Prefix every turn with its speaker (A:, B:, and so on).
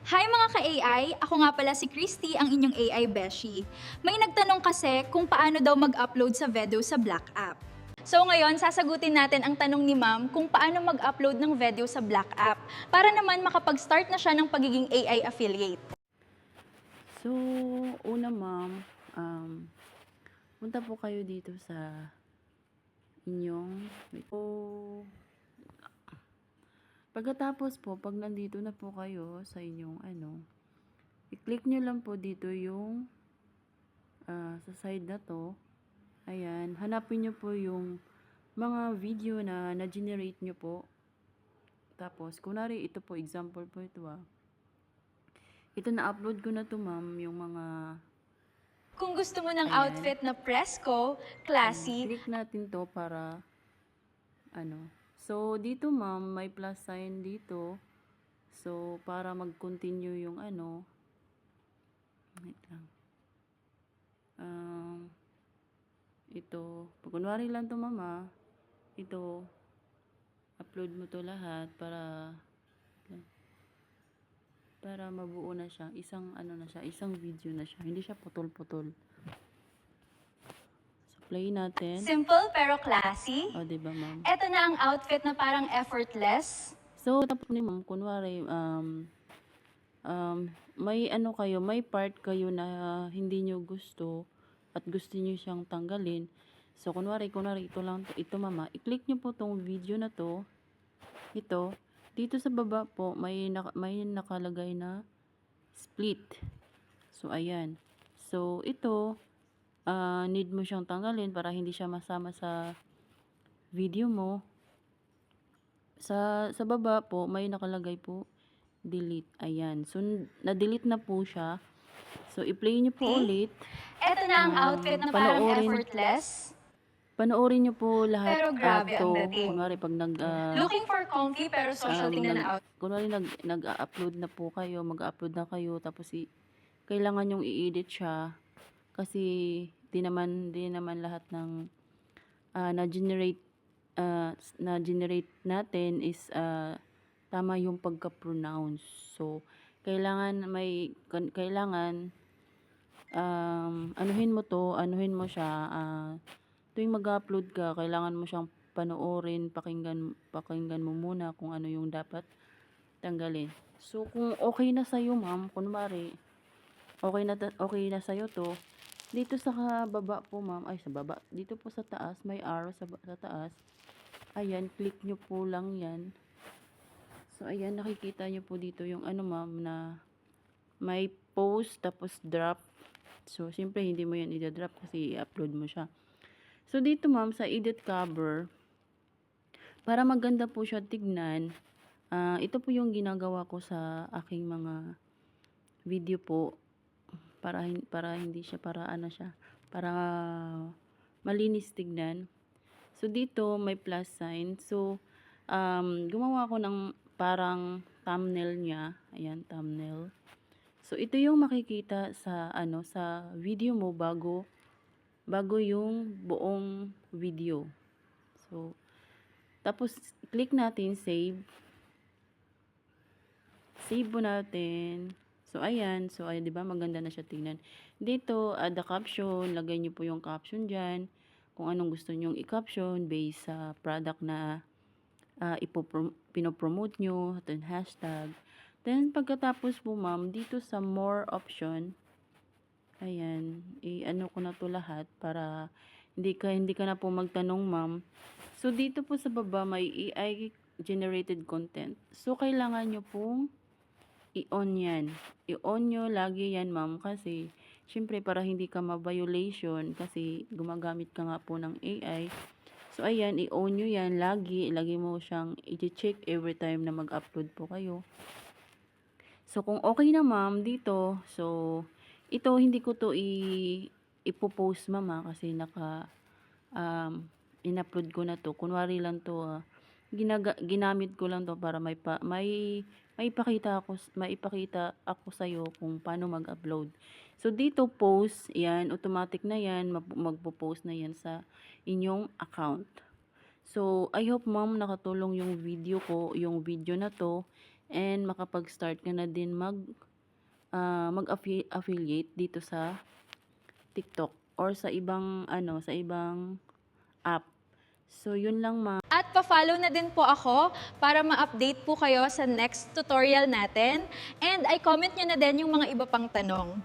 A: Hi mga ka-AI! Ako nga pala si Christy, ang inyong AI beshi. May nagtanong kasi kung paano daw mag-upload sa video sa Black App. So ngayon, sasagutin natin ang tanong ni Ma'am kung paano mag-upload ng video sa Black App para naman makapag-start na siya ng pagiging AI affiliate.
B: So, una ma'am, punta po kayo dito sa inyong so, pagkatapos po, pag nandito na po kayo sa inyong i-click nyo lang po dito yung sa side na to. Ayan, hanapin nyo po yung mga video na na-generate nyo po. Tapos, kunwari, ito po, example po ito Ito na-upload ko na to ma'am, yung mga
A: Kung gusto mo ng
B: ayan.
A: outfit na presko, classy,
B: Click natin to para So, dito ma'am, may plus sign dito. So, para mag-continue yung wait lang. Ito, pag kunwari lang to mama, ito, upload mo to lahat para mabuo na siya. Isang na siya, isang video na siya. Hindi siya putol-putol. So, play natin.
A: simple pero classy.
B: O, diba ma'am?
A: Ito na ang outfit na parang effortless.
B: So, tapos ni ma'am, kunwari, may kayo, may part kayo na hindi nyo gusto at gusto nyo siyang tanggalin. So, kunwari, ito lang, ito mama, i-click nyo po tong video na to, ito, dito sa baba po, may nakalagay na split. So, ayan. So, ito, need mo siyang tanggalin para hindi siya masama sa video mo. Sa baba po, may nakalagay po, delete. Ayan. So, na-delete na po siya. So, i-play nyo po ulit.
A: Ito na ang outfit na parang effortless.
B: Panoorin nyo po lahat.
A: Pero grabe ang dating.
B: Kunwari, pag
A: Looking for comfy pero social tingnan na outfit.
B: kunwari, nag-upload na po kayo, mag-upload na kayo, tapos kailangan yung i-edit siya. Kasi, di naman lahat ng na-generate natin is tama yung pagka-pronounce. So, kailangan anuhin mo siya, tuwing mag-upload ka, kailangan mo siyang panoorin, pakinggan mo muna kung ano yung dapat tanggalin. So, kung okay na sa'yo ma'am, kunwari, okay na sa'yo to, dito sa baba po ma'am, sa baba, dito po sa taas, may arrow sa taas, ayan, click nyo po lang yan. So, ayan, nakikita nyo po dito yung ma'am, na may post, tapos drop. So, siyempre, hindi mo yan i-drop kasi i-upload mo siya. So, dito ma'am, sa edit cover, para maganda po siya tignan, ito po yung ginagawa ko sa aking mga video po, para hindi siya, para malinis tignan. So, dito, may plus sign. So, gumawa ko ng parang thumbnail niya. Ayan, thumbnail. So, ito yung makikita sa sa video mo bago yung buong video. So, tapos click natin save. Save mo natin. So, ayan. So, ayan, 'di ba? Maganda na siya tingnan. Dito, add the caption, lagay niyo po yung caption diyan. Kung anong gusto niyo i-caption based sa product na pinopromote nyo, at hashtag. Then, pagkatapos po ma'am, dito sa more option, ayan, ko na to lahat para hindi ka na po magtanong ma'am. So, dito po sa baba, may AI generated content. So, kailangan nyo pong i-on yan. I-on nyo lagi yan ma'am kasi, syempre, para hindi ka ma-violation kasi gumagamit ka nga po ng AI. So, ayan, i-on nyo yan lagi. Ilagay mo siyang i-check every time na mag-upload po kayo. So, kung okay na ma'am dito, so, ito hindi ko to ipopost mama kasi in-upload ko na to. Kunwari lang to, ginamit ko lang to para maipakita ako sa iyo kung paano mag-upload. So, dito post, yan, automatic na yan, magpo-post na yan sa inyong account. So, I hope ma'am nakatulong yung video na to. and makapag-start ka na din mag-affiliate dito sa TikTok or sa ibang sa ibang app. So yun lang
A: At pa-follow na din po ako para ma-update po kayo sa next tutorial natin. And I comment nyo na din yung mga iba pang tanong.